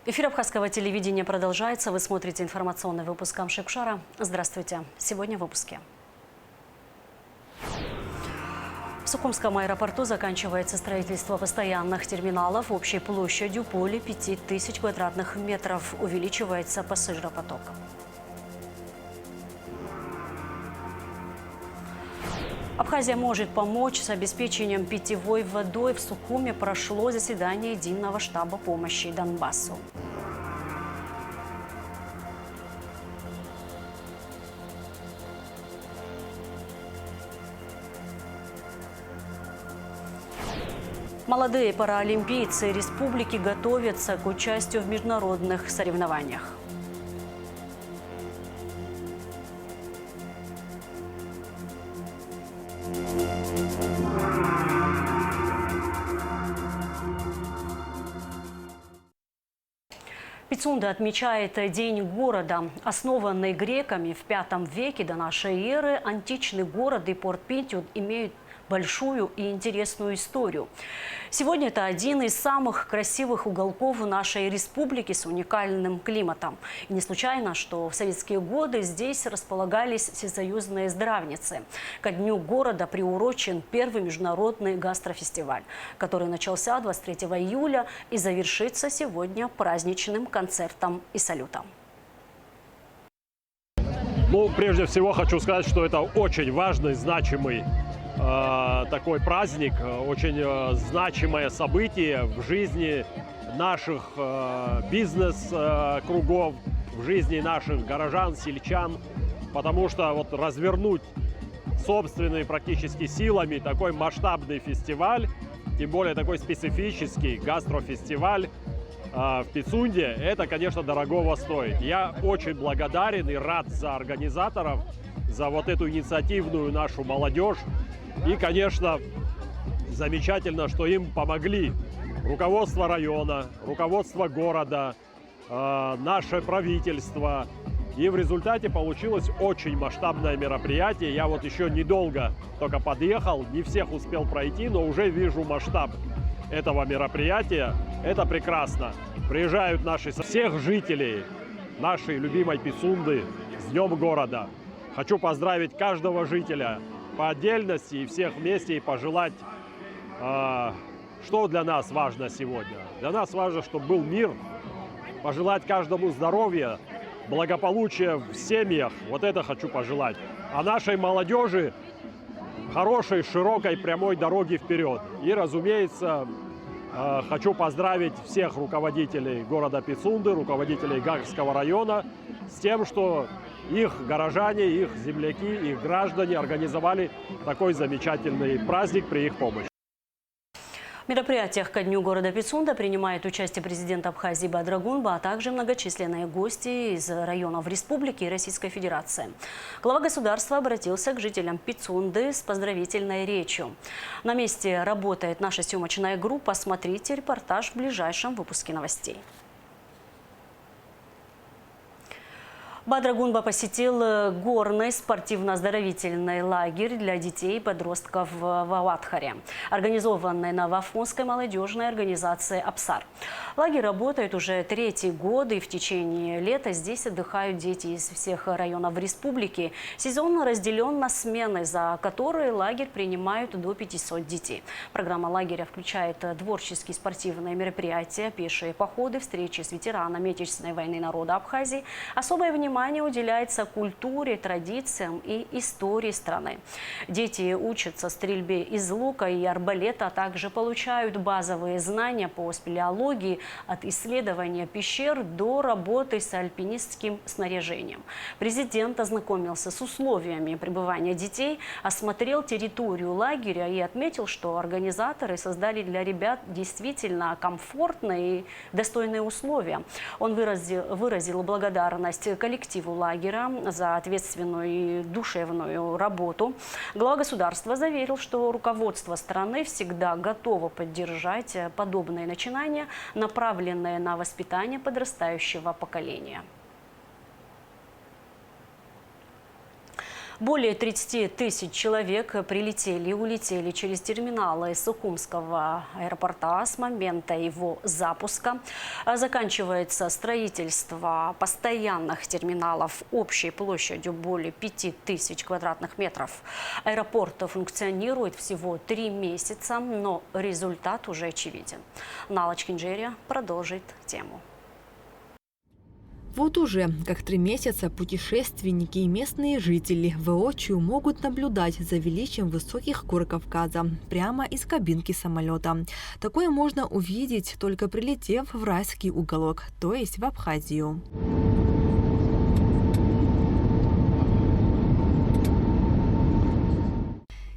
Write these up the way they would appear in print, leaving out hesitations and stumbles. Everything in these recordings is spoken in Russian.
Эфир Абхазского телевидения продолжается. Вы смотрите информационный выпуск Амшекшара. Здравствуйте. Сегодня в выпуске. В Сухумском аэропорту заканчивается строительство постоянных терминалов общей площадью более 5000 квадратных метров. Увеличивается пассажиропоток. Абхазия может помочь с обеспечением питьевой водой. В Сухуме прошло заседание Единого штаба помощи Донбассу. Молодые паралимпийцы республики готовятся к участию в международных соревнованиях. Пицунда отмечает День города. Основанный греками в V веке до нашей эры, античный город и порт Пинтиуд имеют большую и интересную историю. Сегодня это один из самых красивых уголков нашей республики с уникальным климатом. И не случайно, что в советские годы здесь располагались всесоюзные здравницы. Ко дню города приурочен первый международный гастрофестиваль, который начался 23 июля и завершится сегодня праздничным концертом и салютом. Прежде всего хочу сказать, что это очень важный, значимый такой праздник, очень значимое событие в жизни наших бизнес-кругов, в жизни наших горожан, сельчан, потому что развернуть собственными практически силами такой масштабный фестиваль, тем более такой специфический гастрофестиваль в Пицунде, это, конечно, дорогого стоит. Я очень благодарен и рад за организаторов, за эту инициативную нашу молодежь. И, конечно, замечательно, что им помогли руководство района, руководство города, наше правительство. И в результате получилось очень масштабное мероприятие. Я еще недолго только подъехал, не всех успел пройти, но уже вижу масштаб этого мероприятия. Это прекрасно. Приезжают всех жителей нашей любимой Пицунды с Днем города. Хочу поздравить каждого жителя по отдельности и всех вместе и пожелать, что для нас важно сегодня. Для нас важно, чтобы был мир, пожелать каждому здоровья, благополучия в семьях. Это хочу пожелать. А нашей молодежи хорошей, широкой, прямой дороги вперед. И, разумеется, хочу поздравить всех руководителей города Пицунды, руководителей Гагского района с тем, что их горожане, их земляки, их граждане организовали такой замечательный праздник при их помощи. В мероприятиях ко дню города Пицунда принимает участие президент Абхазии Бадыр Гунба, а также многочисленные гости из районов республики и Российской Федерации. Глава государства обратился к жителям Пицунды с поздравительной речью. На месте работает наша съемочная группа. Смотрите репортаж в ближайшем выпуске новостей. Бадыр Гунба посетил горный спортивно-оздоровительный лагерь для детей и подростков в Ауатхаре, организованный Новоафонской молодежной организацией «Апсар». Лагерь работает уже 3-й год, и в течение лета здесь отдыхают дети из всех районов республики. Сезон разделен на смены, за которые лагерь принимают до 500 детей. Программа лагеря включает творческие спортивные мероприятия, пешие походы, встречи с ветеранами Отечественной войны народа Абхазии. Особое внимание уделяется культуре, традициям и истории страны. Дети учатся стрельбе из лука и арбалета, а также получают базовые знания по спелеологии, от исследования пещер до работы с альпинистским снаряжением. Президент ознакомился с условиями пребывания детей, осмотрел территорию лагеря и отметил, что организаторы создали для ребят действительно комфортные и достойные условия. Он выразил благодарность коллективу лагеря за ответственную и душевную работу. Глава государства заверил, что руководство страны всегда готово поддержать подобные начинания, направленные на воспитание подрастающего поколения. Более 30 тысяч человек прилетели и улетели через терминалы Сухумского аэропорта с момента его запуска. Заканчивается строительство постоянных терминалов общей площадью более 5000 квадратных метров. Аэропорт функционирует всего 3 месяца, но результат уже очевиден. Нала Чхинджерия продолжит тему. Вот уже как 3 месяца путешественники и местные жители воочию могут наблюдать за величием высоких гор Кавказа прямо из кабинки самолета. Такое можно увидеть, только прилетев в райский уголок, то есть в Абхазию.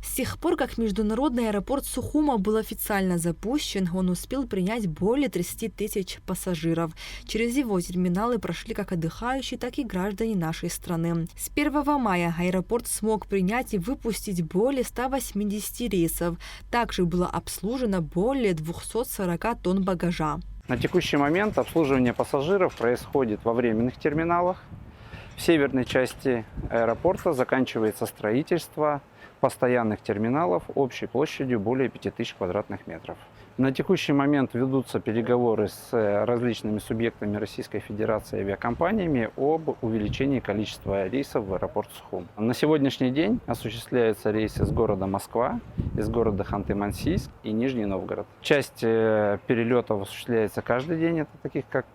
С тех пор, как международный аэропорт Сухума был официально запущен, он успел принять более 30 тысяч пассажиров. Через его терминалы прошли как отдыхающие, так и граждане нашей страны. С 1 мая аэропорт смог принять и выпустить более 180 рейсов. Также было обслужено более 240 тонн багажа. На текущий момент обслуживание пассажиров происходит во временных терминалах. В северной части аэропорта заканчивается строительство постоянных терминалов общей площадью более 5000 квадратных метров. На текущий момент ведутся переговоры с различными субъектами Российской Федерации и авиакомпаниями об увеличении количества рейсов в аэропорт Сухум. На сегодняшний день осуществляются рейсы с города Москва, из города Ханты-Мансийск и Нижний Новгород. Часть перелетов осуществляется каждый день, это таких как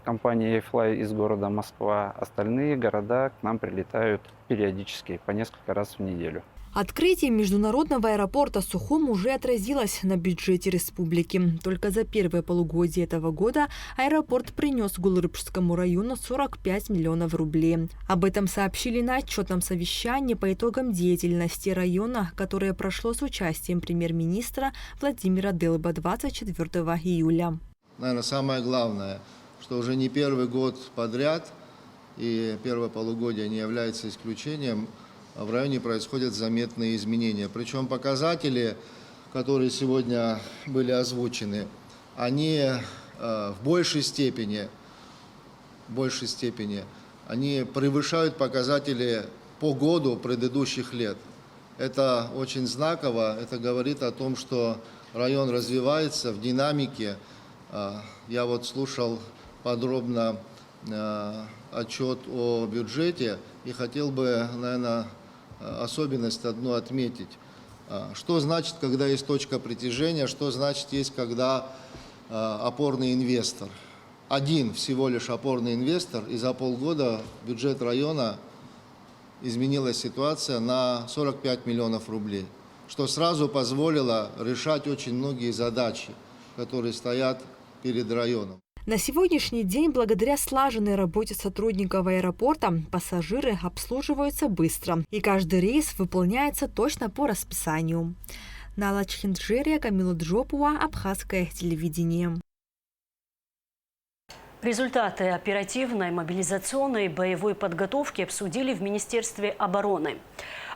компания Airfly из города Москва. Остальные города к нам прилетают периодически, по несколько раз в неделю. Открытие международного аэропорта Сухум уже отразилось на бюджете республики. Только за первое полугодие этого года аэропорт принес Гулрыбшскому району 45 миллионов рублей. Об этом сообщили на отчетном совещании по итогам деятельности района, которое прошло с участием премьер-министра Владимира Делба 24 июля. Наверное, самое главное, что уже не первый год подряд, и первое полугодие не является исключением, в районе происходят заметные изменения. Причем показатели, которые сегодня были озвучены, они в большей степени они превышают показатели по году предыдущих лет. Это очень знаково, это говорит о том, что район развивается в динамике. Я вот слушал подробно отчет о бюджете и хотел бы, наверное, особенность одну отметить. Что значит, когда есть точка притяжения, что значит, есть, когда опорный инвестор. Один всего лишь опорный инвестор, и за полгода бюджет района изменилась ситуация на 45 миллионов рублей, что сразу позволило решать очень многие задачи, которые стоят перед районом. На сегодняшний день, благодаря слаженной работе сотрудников аэропорта, пассажиры обслуживаются быстро, и каждый рейс выполняется точно по расписанию. Нала Чхинджерия, Камила Джопуа, Абхазское телевидение. Результаты оперативной, мобилизационной и боевой подготовки обсудили в Министерстве обороны.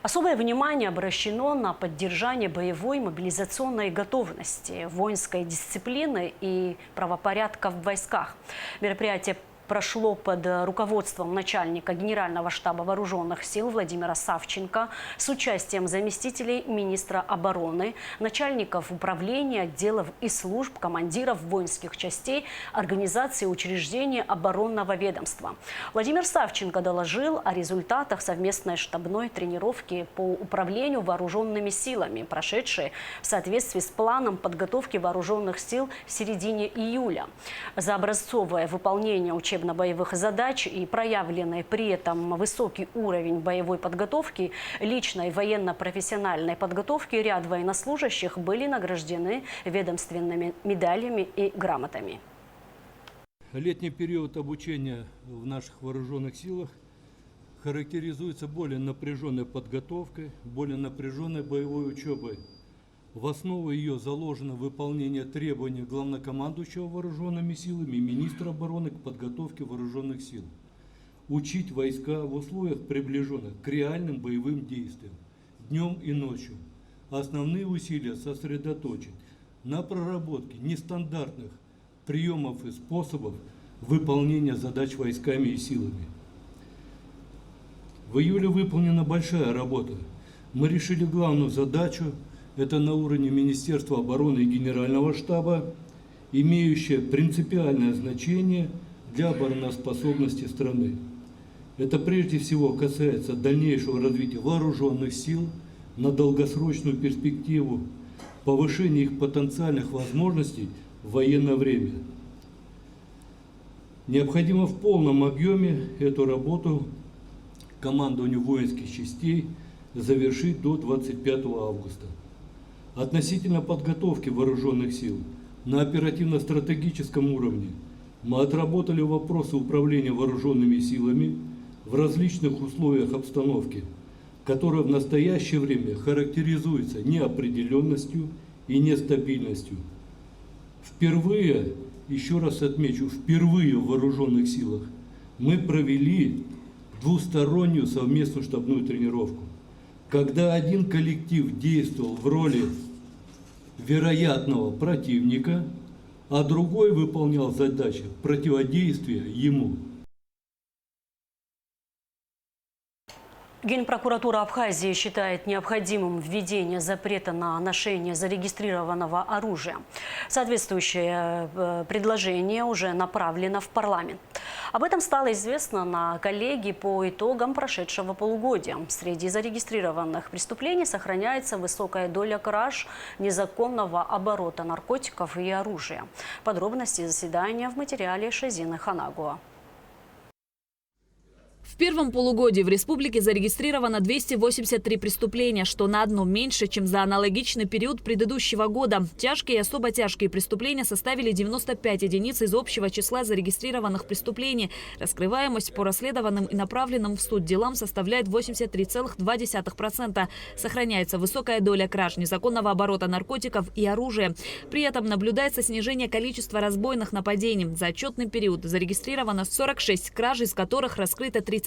Особое внимание обращено на поддержание боевой мобилизационной готовности, воинской дисциплины и правопорядка в войсках. Мероприятие прошло под руководством начальника Генерального штаба Вооруженных сил Владимира Савченко с участием заместителей министра обороны, начальников управления, отделов и служб, командиров воинских частей, организаций и учреждений оборонного ведомства. Владимир Савченко доложил о результатах совместной штабной тренировки по управлению вооруженными силами, прошедшей в соответствии с планом подготовки вооруженных сил в середине июля. За образцовое выполнение учебно-боевых задач и проявленный при этом высокий уровень боевой подготовки, личной военно-профессиональной подготовки ряд военнослужащих были награждены ведомственными медалями и грамотами. Летний период обучения в наших вооруженных силах характеризуется более напряженной подготовкой, более напряженной боевой учебой. В основу ее заложено выполнение требований главнокомандующего вооруженными силами и министра обороны к подготовке вооруженных сил. Учить войска в условиях, приближенных к реальным боевым действиям, днем и ночью. Основные усилия сосредоточить на проработке нестандартных приемов и способов выполнения задач войсками и силами. В июле выполнена большая работа. Мы решили главную задачу, это на уровне Министерства обороны и Генерального штаба, имеющее принципиальное значение для обороноспособности страны. Это прежде всего касается дальнейшего развития вооруженных сил на долгосрочную перспективу, повышения их потенциальных возможностей в военное время. Необходимо в полном объеме эту работу командованию воинских частей завершить до 25 августа. Относительно подготовки вооруженных сил на оперативно-стратегическом уровне мы отработали вопросы управления вооруженными силами в различных условиях обстановки, которая в настоящее время характеризуется неопределенностью и нестабильностью. Впервые, еще раз отмечу, впервые в вооруженных силах мы провели двустороннюю совместную штабную тренировку, когда один коллектив действовал в роли вероятного противника, а другой выполнял задачи противодействия ему. Генпрокуратура Абхазии считает необходимым введение запрета на ношение зарегистрированного оружия. Соответствующее предложение уже направлено в парламент. Об этом стало известно на коллегии по итогам прошедшего полугодия. Среди зарегистрированных преступлений сохраняется высокая доля краж, незаконного оборота наркотиков и оружия. Подробности заседания в материале Шазины Ханагуа. В первом полугодии в республике зарегистрировано 283 преступления, что на одно меньше, чем за аналогичный период предыдущего года. Тяжкие и особо тяжкие преступления составили 95 единиц из общего числа зарегистрированных преступлений. Раскрываемость по расследованным и направленным в суд делам составляет 83,2%. Сохраняется высокая доля краж, незаконного оборота наркотиков и оружия. При этом наблюдается снижение количества разбойных нападений. За отчетный период зарегистрировано 46 краж, из которых раскрыто 35.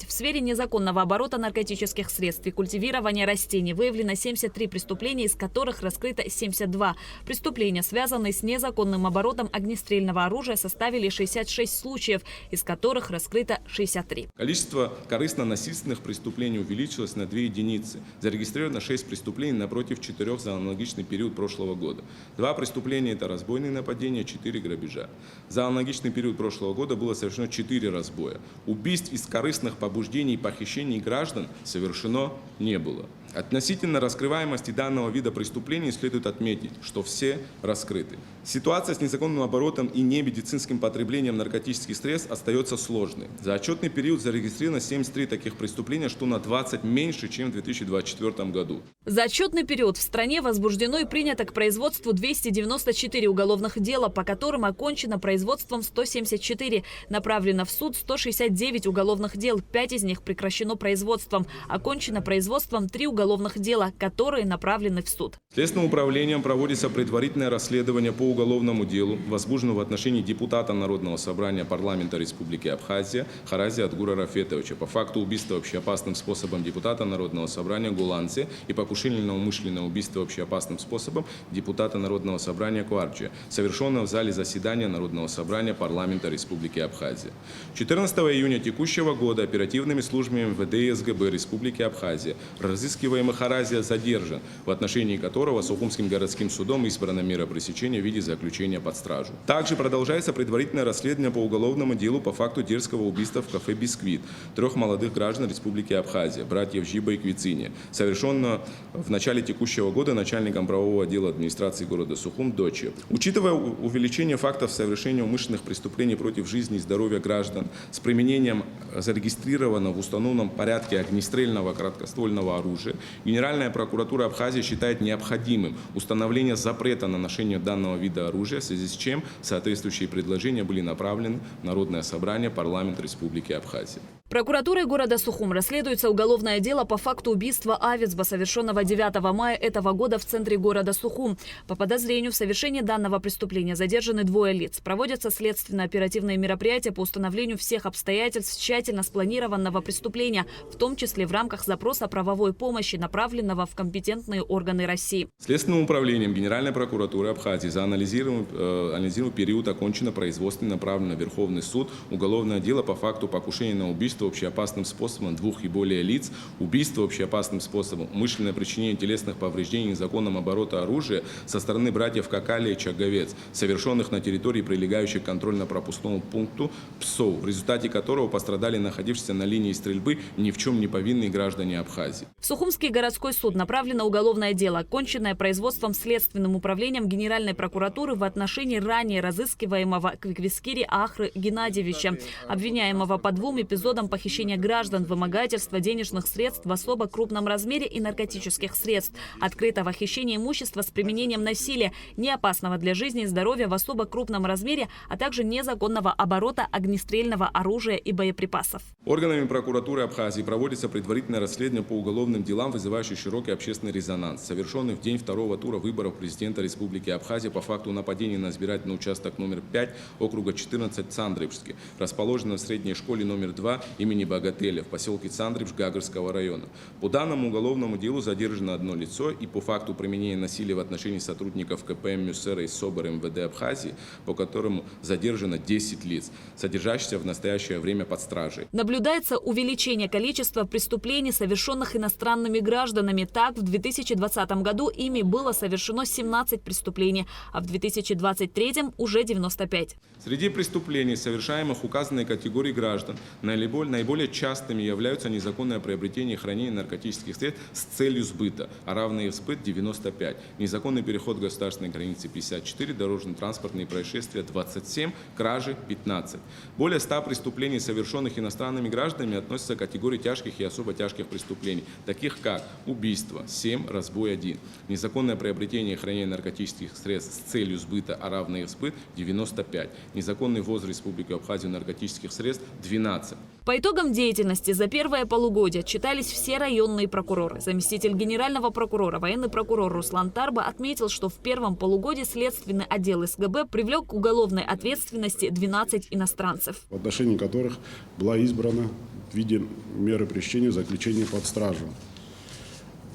В сфере незаконного оборота наркотических средств и культивирования растений выявлено 73 преступления, из которых раскрыто 72. Преступления, связанные с незаконным оборотом огнестрельного оружия, составили 66 случаев, из которых раскрыто 63. Количество корыстно-насильственных преступлений увеличилось на 2 единицы. Зарегистрировано 6 преступлений напротив 4 за аналогичный период прошлого года. 2 преступления – это разбойные нападения, 4 грабежа. За аналогичный период прошлого года было совершено 4 разбоя. Убийств из корыстных побуждений и похищений граждан совершено не было. Относительно раскрываемости данного вида преступлений следует отметить, что все раскрыты. Ситуация с незаконным оборотом и немедицинским потреблением наркотических средств остается сложной. За отчетный период зарегистрировано 73 таких преступления, что на 20 меньше, чем в 2024 году. За отчетный период в стране возбуждено и принято к производству 294 уголовных дела, по которым окончено производством 174. Направлено в суд 169 уголовных дел, 5 из них прекращено производством. Окончено производством 3 уголовных дела, которые направлены в суд. Следственным управлением проводится предварительное расследование по уголовному делу, возбужденному в отношении депутата Народного собрания парламента Республики Абхазия Харази Адгура Рафетовича по факту убийства общеопасным способом депутата Народного собрания Гуланцы и покушения на умышленное убийство общеопасным способом депутата Народного собрания Кварджи, совершенное в зале заседания Народного собрания парламента Республики Абхазия. 14 июня текущего года оперативными службами МВД и СГБ Республики Абхазия разыскиваемый Харазия задержан, в отношении которого Сухумским городским судом избрана мера пресечения в виде заключения под стражу. Также продолжается предварительное расследование по уголовному делу по факту дерзкого убийства в кафе «Бисквит» 3 молодых граждан Республики Абхазия, братьев Жиба и Квициния, совершенного в начале текущего года начальником правового отдела администрации города Сухум Дочи. Учитывая увеличение фактов совершения умышленных преступлений против жизни и здоровья граждан с применением зарегистрированного в установленном порядке огнестрельного короткоствольного оружия, Генеральная прокуратура Абхазии считает необходимым установление запрета на ношение данного вида оружия, в связи с чем соответствующие предложения были направлены в Народное собрание парламента Республики Абхазия. Прокуратурой города Сухум расследуется уголовное дело по факту убийства Авицба, совершенного 9 мая этого года в центре города Сухум. По подозрению в совершении данного преступления задержаны 2 лиц. Проводятся следственно-оперативные мероприятия по установлению всех обстоятельств тщательно спланированного преступления, в том числе в рамках запроса правовой помощи, направленного в компетентные органы России. Следственным управлением Генеральной прокуратуры Абхазии за анализируемый период окончено производство и направлено в Верховный суд уголовное дело по факту покушения на убийство убийство общеопасным способом 2 и более лиц, убийство общеопасным способом, умышленное причинение телесных повреждений незаконным оборота оружия со стороны братьев Какали и Чаговец, совершенных на территории, прилегающей к контрольно-пропускному пункту ПСОВ, в результате которого пострадали находившиеся на линии стрельбы ни в чем не повинные граждане Абхазии. В Сухумский городской суд направлено уголовное дело, оконченное производством Следственным управлением Генеральной прокуратуры в отношении ранее разыскиваемого Квиквискири Ахры Геннадьевича, обвиняемого по 2 эпизодам похищения граждан, вымогательства денежных средств в особо крупном размере и наркотических средств, открытого хищения имущества с применением насилия, неопасного для жизни и здоровья в особо крупном размере, а также незаконного оборота огнестрельного оружия и боеприпасов. Органами прокуратуры Абхазии проводится предварительное расследование по уголовным делам, вызывающим широкий общественный резонанс, совершенный в день 2-го тура выборов президента Республики Абхазия по факту нападения на избирательный участок номер 5 округа 14 Цандрыбский, расположенный в средней школе номер 2 имени Богателя в поселке Цандрыбж Гагарского района. По данному уголовному делу задержано одно лицо, и по факту применения насилия в отношении сотрудников КПМ МЮСЭРа и СОБР МВД Абхазии, по которому задержано 10 лиц, содержащихся в настоящее время под стражей. Наблюдается увеличение количества преступлений, совершенных иностранными гражданами. Так, в 2020 году ими было совершено 17 преступлений, а в 2023 уже 95. Среди преступлений, совершаемых указанной категории граждан, наиболее частыми являются незаконное приобретение и хранение наркотических средств с целью сбыта, а равные в сбыт 95, незаконный переход государственной границы 54, дорожно-транспортные происшествия 27, кражи 15. Более 100 преступлений, совершенных иностранными гражданами, относятся к категории тяжких и особо тяжких преступлений, таких как убийство 7, разбой 1, незаконное приобретение и хранение наркотических средств с целью сбыта, а равные в сбыт 95, незаконный ввоз в Республику Абхазию наркотических средств 12. По итогам деятельности за первое полугодие отчитались все районные прокуроры. Заместитель генерального прокурора, военный прокурор Руслан Тарба отметил, что в первом полугодии следственный отдел СГБ привлек к уголовной ответственности 12 иностранцев, в отношении которых была избрана в виде меры пресечения заключения под стражу.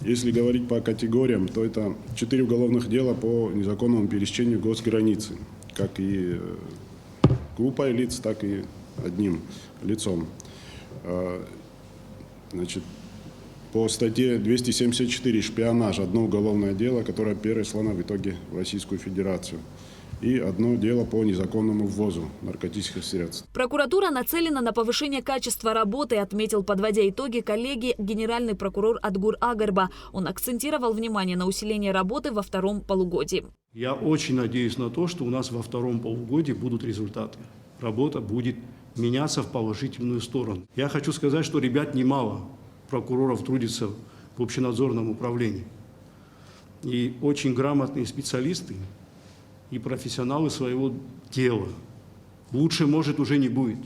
Если говорить по категориям, то это 4 уголовных дела по незаконному пересечению госграницы, как и группой лиц, так и одним лицом. Значит, по статье 274 «Шпионаж» одно уголовное дело, которое переслано в итоге в Российскую Федерацию. И одно дело по незаконному ввозу наркотических средств. Прокуратура нацелена на повышение качества работы, отметил, подводя итоги, коллеги генеральный прокурор Адгур Агарба. Он акцентировал внимание на усилении работы во втором полугодии. Я очень надеюсь на то, что у нас во втором полугодии будут результаты. Работа будет меняться в положительную сторону. Я хочу сказать, что ребят немало прокуроров трудится в общенадзорном управлении. И очень грамотные специалисты и профессионалы своего дела. Лучше, может, уже не будет.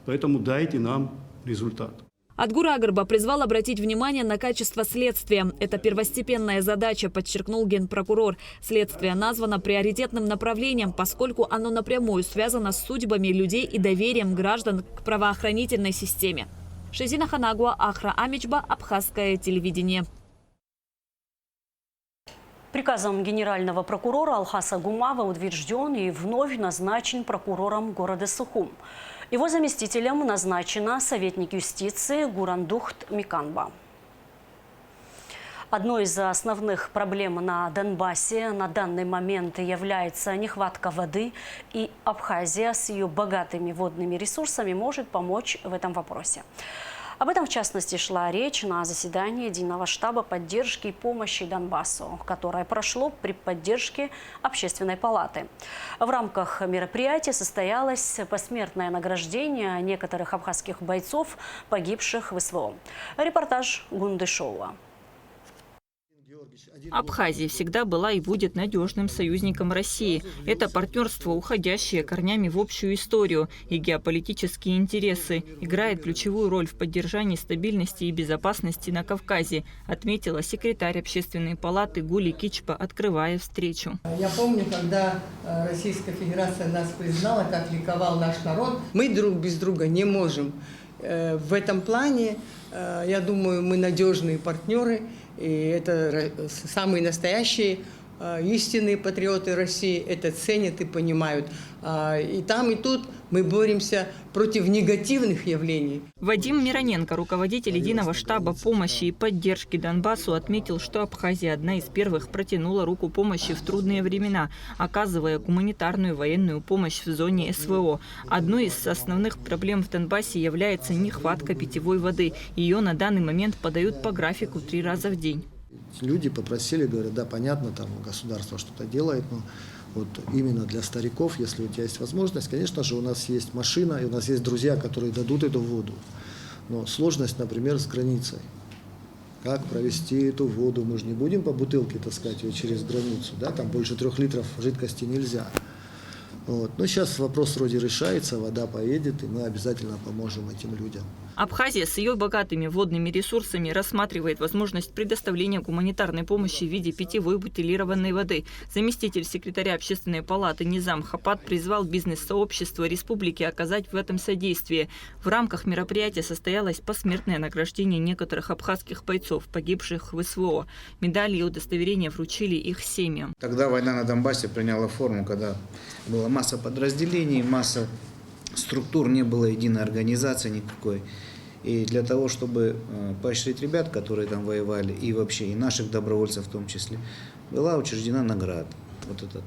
Поэтому дайте нам результат. Адгур Агарба призвал обратить внимание на качество следствия. Это первостепенная задача, подчеркнул генпрокурор. Следствие названо приоритетным направлением, поскольку оно напрямую связано с судьбами людей и доверием граждан к правоохранительной системе. Шезина Ханагуа, Ахра Амичба, Абхазское телевидение. Приказом генерального прокурора Алхаса Гумава утвержден и вновь назначен прокурором города Сухум. Его заместителем назначена советник юстиции Гурандухт Миканба. Одной из основных проблем на Донбассе на данный момент является нехватка воды, и Абхазия с ее богатыми водными ресурсами может помочь в этом вопросе. Об этом, в частности, шла речь на заседании Единого штаба поддержки и помощи Донбассу, которое прошло при поддержке Общественной палаты. В рамках мероприятия состоялось посмертное награждение некоторых абхазских бойцов, погибших в СВО. Репортаж Гундышова. Абхазия всегда была и будет надежным союзником России. Это партнерство, уходящее корнями в общую историю и геополитические интересы, играет ключевую роль в поддержании стабильности и безопасности на Кавказе, отметила секретарь Общественной палаты Гули Кичпа, открывая встречу. Я помню, когда Российская Федерация нас признала, как ликовал наш народ. Мы друг без друга не можем. В этом плане, я думаю, мы надежные партнеры. И это самые настоящие истинные патриоты России это ценят и понимают. И там, и тут мы боремся против негативных явлений. Вадим Мироненко, руководитель единого штаба помощи и поддержки Донбассу, отметил, что Абхазия одна из первых протянула руку помощи в трудные времена, оказывая гуманитарную военную помощь в зоне СВО. Одной из основных проблем в Донбассе является нехватка питьевой воды. Ее на данный момент подают по графику 3 раза в день. Люди попросили, говорят, да, понятно, там государство что-то делает, но вот именно для стариков, если у тебя есть возможность, конечно же, у нас есть машина, и у нас есть друзья, которые дадут эту воду. Но сложность, например, с границей. Как провести эту воду? Мы же не будем по бутылке таскать ее через границу, да? Там больше 3 литров жидкости нельзя. Вот. Но сейчас вопрос вроде решается, вода поедет, и мы обязательно поможем этим людям. Абхазия с ее богатыми водными ресурсами рассматривает возможность предоставления гуманитарной помощи в виде питьевой бутилированной воды. Заместитель секретаря Общественной палаты Низам Хапат призвал бизнес-сообщество республики оказать в этом содействие. В рамках мероприятия состоялось посмертное награждение некоторых абхазских бойцов, погибших в СВО. Медали и удостоверения вручили их семьям. Тогда война на Донбассе приняла форму, когда была масса подразделений, масса структур, не было единой организации никакой. И для того, чтобы поощрить ребят, которые там воевали, и вообще и наших добровольцев в том числе, была учреждена награда. Вот этот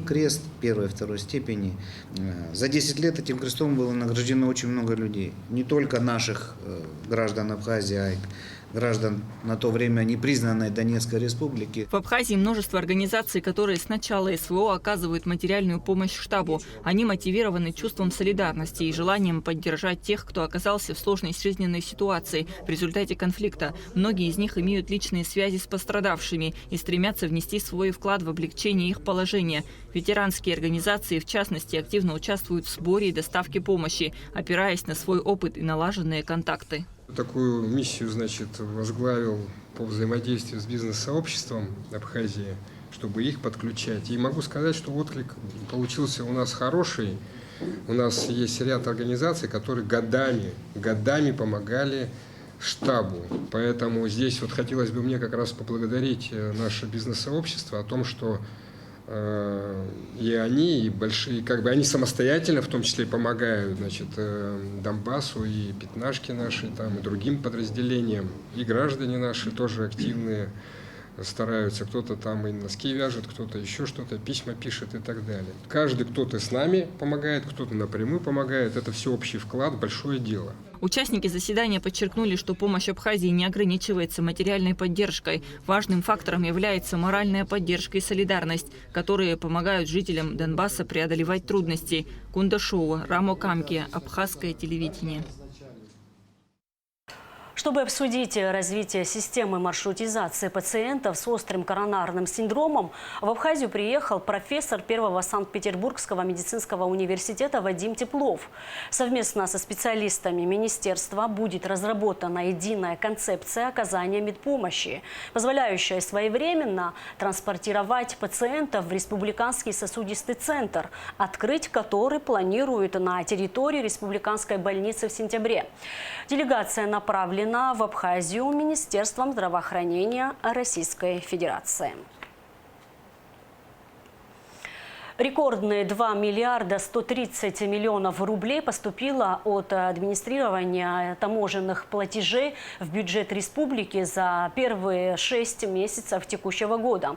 крест 1-2 степени. За 10 лет этим крестом было награждено очень много людей. Не только наших граждан Абхазии, а и граждан на то время непризнанной Донецкой республики. В Абхазии множество организаций, которые с начала СВО оказывают материальную помощь штабу. Они мотивированы чувством солидарности и желанием поддержать тех, кто оказался в сложной жизненной ситуации в результате конфликта. Многие из них имеют личные связи с пострадавшими и стремятся внести свой вклад в облегчение их положения. Ветеранские организации, в частности, активно участвуют в сборе и доставке помощи, опираясь на свой опыт и налаженные контакты. Такую миссию, значит, возглавил по взаимодействию с бизнес-сообществом Абхазии, чтобы их подключать. И могу сказать, что отклик получился у нас хороший. У нас есть ряд организаций, которые годами помогали штабу. Поэтому здесь вот хотелось бы мне как раз поблагодарить наше бизнес-сообщество о том, что и они, и большие, как бы они самостоятельно, в том числе, помогают, значит, Донбассу и пятнашки наши, там, и другим подразделениям, и граждане наши тоже активные, стараются, кто-то там и носки вяжет, кто-то еще что-то, письма пишет и так далее. Каждый, кто-то с нами помогает, кто-то напрямую помогает, это все общий вклад, большое дело. Участники заседания подчеркнули, что помощь Абхазии не ограничивается материальной поддержкой. Важным фактором является моральная поддержка и солидарность, которые помогают жителям Донбасса преодолевать трудности. Кундашова, Рамо Камки, Абхазское телевидение. Чтобы обсудить развитие системы маршрутизации пациентов с острым коронарным синдромом, в Абхазию приехал профессор Первого Санкт-Петербургского медицинского университета Вадим Теплов. Совместно со специалистами министерства будет разработана единая концепция оказания медпомощи, позволяющая своевременно транспортировать пациентов в Республиканский сосудистый центр, открыть который планируют на территории Республиканской больницы в сентябре. Делегация направлена в Абхазию Министерством здравоохранения Российской Федерации. Рекордные 2 миллиарда 130 миллионов рублей поступило от администрирования таможенных платежей в бюджет республики за первые 6 месяцев текущего года.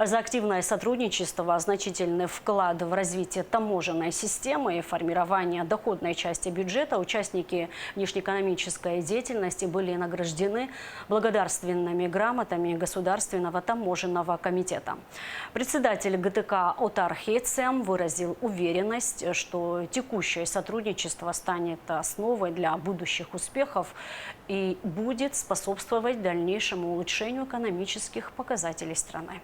За активное сотрудничество, значительный вклад в развитие таможенной системы и формирование доходной части бюджета участники внешнеэкономической деятельности были награждены благодарственными грамотами Государственного таможенного комитета. Председатель ГТК Отар Хейцем выразил уверенность, что текущее сотрудничество станет основой для будущих успехов и будет способствовать дальнейшему улучшению экономических показателей страны.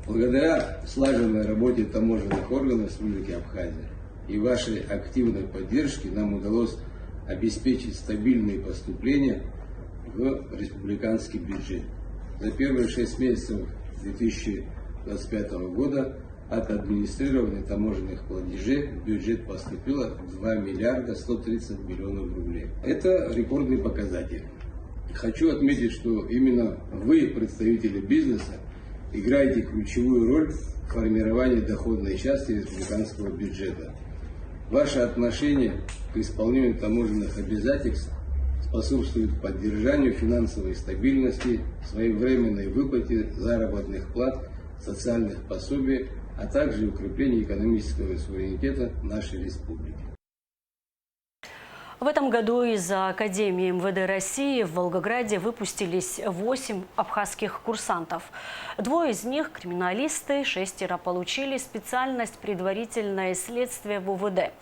Благодаря слаженной работе таможенных органов Республики Абхазия и вашей активной поддержке нам удалось обеспечить стабильные поступления в республиканский бюджет. За первые 6 месяцев 2025 года от администрирования таможенных платежей в бюджет поступило 2 миллиарда 130 миллионов рублей. Это рекордный показатель. Хочу отметить, что именно вы, представители бизнеса, играете ключевую роль к формированию доходной части республиканского бюджета. Ваше отношение к исполнению таможенных обязательств способствует поддержанию финансовой стабильности, своевременной выплате заработных плат, социальных пособий, а также укреплению экономического суверенитета нашей республики. В этом году из Академии МВД России в Волгограде выпустились 8 абхазских курсантов. 2 из них – криминалисты, 6 получили специальность предварительное следствие в УВД.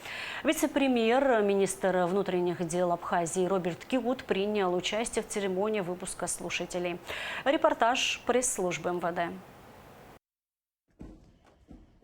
Вице-премьер, министр внутренних дел Абхазии Роберт Киут принял участие в церемонии выпуска слушателей. Репортаж пресс-службы МВД.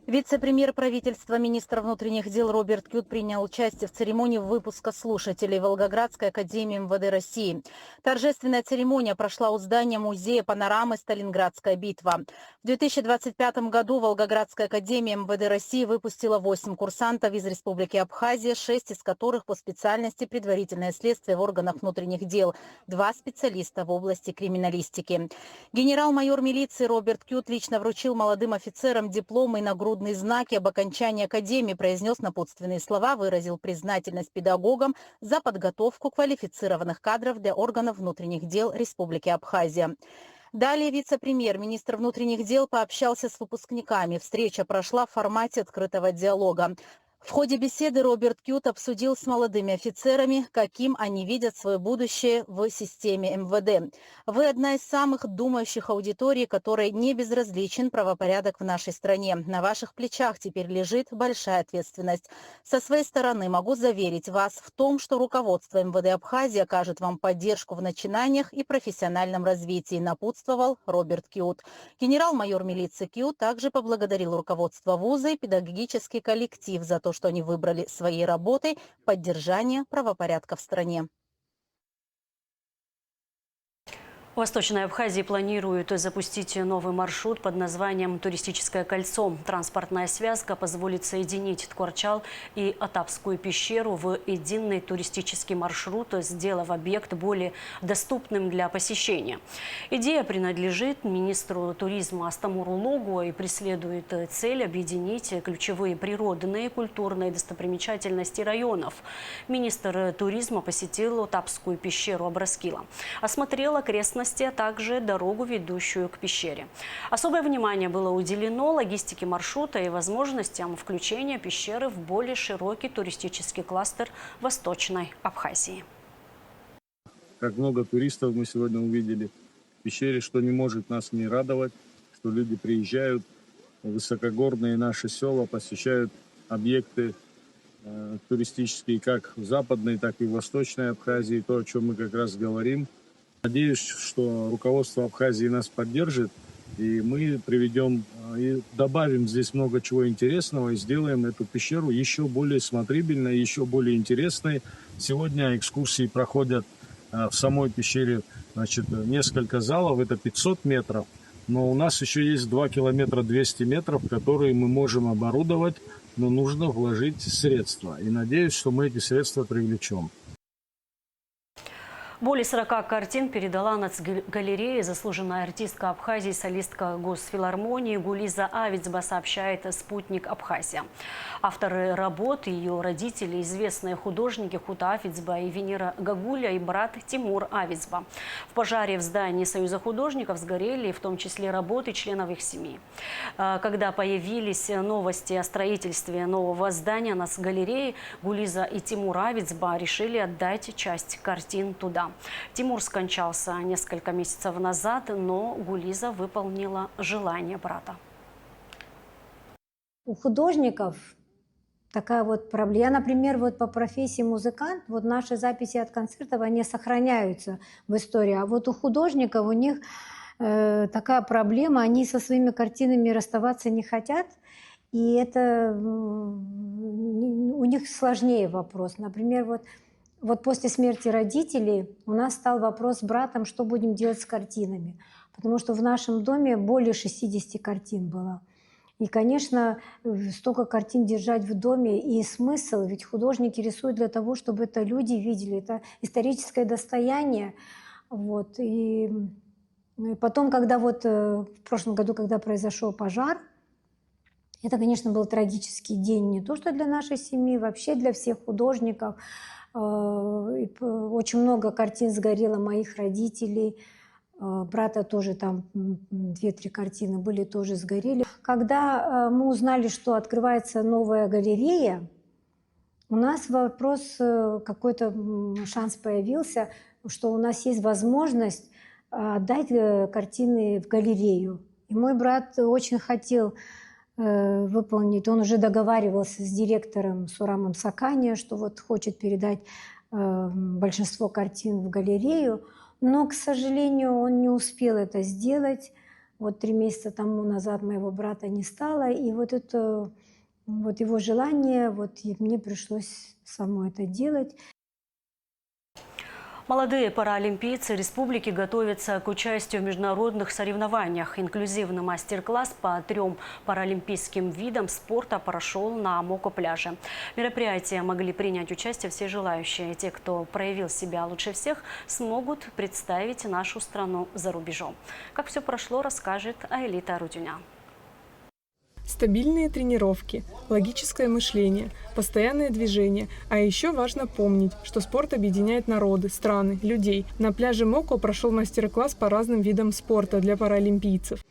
Вице-премьер правительства, министр внутренних дел Роберт Киут принял участие в церемонии выпуска слушателей Волгоградской академии МВД России. Торжественная церемония прошла у здания музея панорамы «Сталинградская битва». В 2025 году Волгоградская академия МВД России выпустила 8 курсантов из Республики Абхазия, 6 из которых по специальности предварительное следствие в органах внутренних дел, 2 специалиста в области криминалистики. Генерал-майор милиции Роберт Киут лично вручил молодым офицерам дипломы и нагрудные знаки об окончании академии, произнес напутственные слова, выразил признательность педагогам за подготовку квалифицированных кадров для органов внутренних дел Республики Абхазия. Далее вице-премьер, министр внутренних дел пообщался с выпускниками. Встреча прошла в формате открытого диалога. В ходе беседы Роберт Киут обсудил с молодыми офицерами, каким они видят свое будущее в системе МВД. Вы одна из самых думающих аудиторий, которой не безразличен правопорядок в нашей стране. На ваших плечах теперь лежит большая ответственность. Со своей стороны могу заверить вас в том, что руководство МВД Абхазии окажет вам поддержку в начинаниях и профессиональном развитии, напутствовал Роберт Киут. Генерал-майор милиции Киут также поблагодарил руководство вуза и педагогический коллектив за то, что они выбрали своей работой поддержание правопорядка в стране. В Восточной Абхазии планируют запустить новый маршрут под названием «Туристическое кольцо». Транспортная связка позволит соединить Ткорчал и Атапскую пещеру в единый туристический маршрут, сделав объект более доступным для посещения. Идея принадлежит министру туризма Астамуру Логу и преследует цель объединить ключевые природные и культурные достопримечательности районов. Министр туризма посетил Атапскую пещеру Абраскила, осмотрел окрестности, а также дорогу, ведущую к пещере. Особое внимание было уделено логистике маршрута и возможностям включения пещеры в более широкий туристический кластер Восточной Абхазии. Как много туристов мы сегодня увидели в пещере, что не может нас не радовать, что люди приезжают в высокогорные наши села, посещают объекты туристические как в Западной, так и в Восточной Абхазии, то, о чем мы как раз говорим. Надеюсь, что руководство Абхазии нас поддержит, и мы приведем и добавим здесь много чего интересного и сделаем эту пещеру еще более смотрибельной, еще более интересной. Сегодня экскурсии проходят в самой пещере, несколько залов, это 500 метров, но у нас еще есть 2 километра 200 метров, которые мы можем оборудовать, но нужно вложить средства. И надеюсь, что мы эти средства привлечем. Более 40 картин передала нацгалерее заслуженная артистка Абхазии, солистка Госфилармонии Гулиза Авицба, сообщает «Спутник Абхазия». Авторы работ и ее родители – известные художники Хута Авицба и Венера Гагуля и брат Тимур Авицба. В пожаре в здании Союза художников сгорели в том числе работы членов их семьи. Когда появились новости о строительстве нового здания нацгалереи, Гулиза и Тимур Авицба решили отдать часть картин туда. Тимур скончался несколько месяцев назад, но Гулиза выполнила желание брата. У художников такая вот проблема. Я, например, вот по профессии музыкант, вот наши записи от концертов, они сохраняются в истории. А вот у художников у них такая проблема, они со своими картинами расставаться не хотят. И это у них сложнее вопрос. Например, вот после смерти родителей у нас стал вопрос с братом, что будем делать с картинами. Потому что в нашем доме более 60 картин было. И, конечно, столько картин держать в доме и смысл, ведь художники рисуют для того, чтобы это люди видели. Это историческое достояние. Вот. И потом, когда в прошлом году, когда произошел пожар, Это, конечно, был трагический день не то что для нашей семьи, вообще для всех художников. Очень много картин сгорело моих родителей. Брата тоже там 2-3 картины были, тоже сгорели. Когда мы узнали, что открывается новая галерея, у нас вопрос, какой-то шанс появился, что у нас есть возможность отдать картины в галерею. И мой брат очень хотел выполнить, он уже договаривался с директором Сурамом Сакания, что вот хочет передать большинство картин в галерею, но, к сожалению, он не успел это сделать. Вот 3 месяца тому назад моего брата не стало, и вот это вот его желание, вот и мне пришлось самой это делать. Молодые паралимпийцы республики готовятся к участию в международных соревнованиях. Инклюзивный мастер-класс по 3 паралимпийским видам спорта прошел на Моко-пляже. В мероприятии могли принять участие все желающие. Те, кто проявил себя лучше всех, смогут представить нашу страну за рубежом. Как все прошло, расскажет Аэлита Рудюня. Стабильные тренировки, логическое мышление, постоянное движение. А еще важно помнить, что спорт объединяет народы, страны, людей. На пляже Моко прошел мастер-класс по разным видам спорта для паралимпийцев.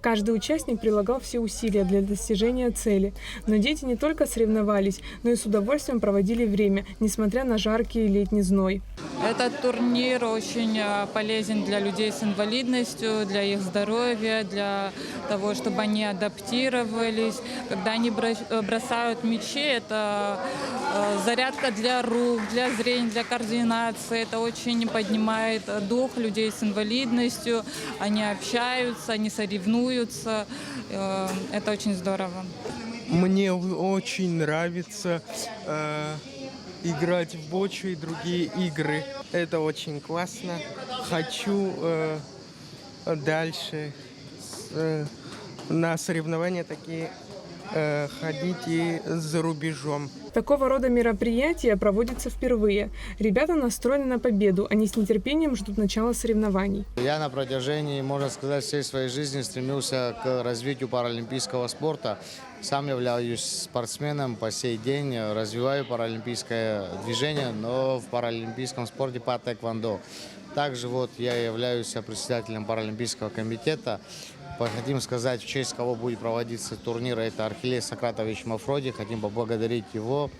Каждый участник прилагал все усилия для достижения цели. Но дети не только соревновались, но и с удовольствием проводили время, несмотря на жаркий летний зной. Этот турнир очень полезен для людей с инвалидностью, для их здоровья, для того, чтобы они адаптировались. Когда они бросают мячи, это зарядка для рук, для зрения, для координации. Это очень поднимает дух людей с инвалидностью. Они общаются, они соревнуются. Это очень здорово. Мне очень нравится играть в бочу и другие игры. Это очень классно. Хочу дальше на соревнования такие ходить и за рубежом. Такого рода мероприятия проводятся впервые. Ребята настроены на победу, они с нетерпением ждут начала соревнований. Я на протяжении, можно сказать, всей своей жизни стремился к развитию паралимпийского спорта. Сам являюсь спортсменом по сей день, развиваю паралимпийское движение, но в паралимпийском спорте по тэквондо. Также вот я являюсь председателем паралимпийского комитета. Хотим сказать, в честь кого будет проводиться турнир, это Архилей Сократович Мафроди. Хотим поблагодарить его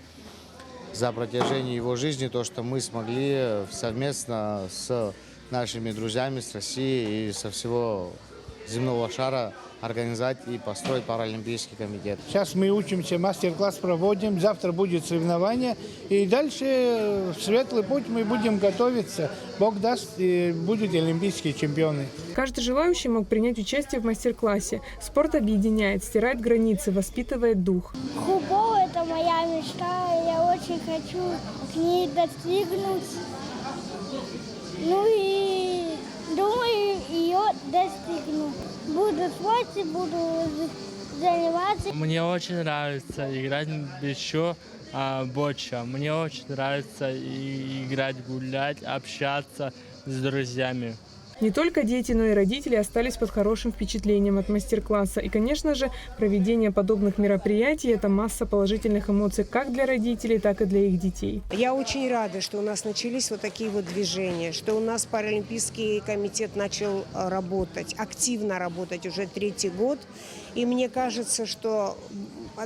за протяжение его жизни, то, что мы смогли совместно с нашими друзьями с России и со всего земного шара организовать и построить паралимпийский комитет. Сейчас мы учимся, мастер-класс проводим, завтра будет соревнование, и дальше в светлый путь мы будем готовиться. Бог даст, и будут олимпийские чемпионы. Каждый желающий мог принять участие в мастер-классе. Спорт объединяет, стирает границы, воспитывает дух. Футбол – это моя мечта, я очень хочу к ней достигнуть. Ну и думаю, ее достигну. Буду в спорте, буду заниматься. Мне очень нравится играть еще боча. Мне очень нравится играть, гулять, общаться с друзьями. Не только дети, но и родители остались под хорошим впечатлением от мастер-класса. И, конечно же, проведение подобных мероприятий – это масса положительных эмоций как для родителей, так и для их детей. Я очень рада, что у нас начались вот такие вот движения, что у нас Паралимпийский комитет начал работать, активно работать уже 3-й год. И мне кажется, что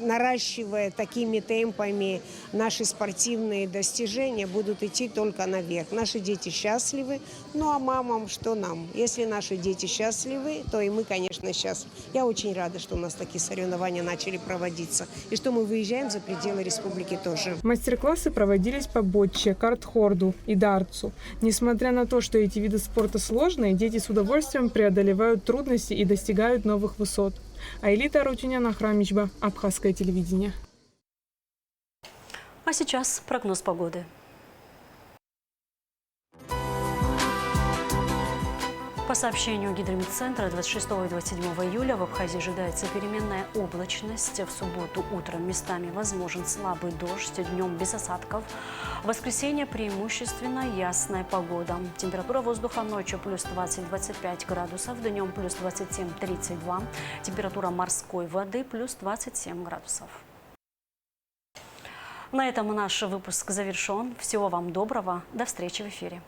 наращивая такими темпами наши спортивные достижения, будут идти только наверх. Наши дети счастливы, ну а мамам что нам? Если наши дети счастливы, то и мы, конечно, счастливы. Я очень рада, что у нас такие соревнования начали проводиться, и что мы выезжаем за пределы республики тоже. Мастер-классы проводились по бочче, картхорду и дартсу. Несмотря на то, что эти виды спорта сложные, дети с удовольствием преодолевают трудности и достигают новых высот. Аэлита Рудюня, Нахрамичба, Абхазское телевидение. А сейчас прогноз погоды. По По сообщению Гидрометцентра, 26 и 27 июля в Абхазии ожидается переменная облачность. В субботу утром местами возможен слабый дождь, днем без осадков. В воскресенье преимущественно ясная погода. Температура воздуха ночью плюс 20-25 градусов, днем плюс 27-32. Температура морской воды плюс 27 градусов. На этом наш выпуск завершен. Всего вам доброго. До встречи в эфире.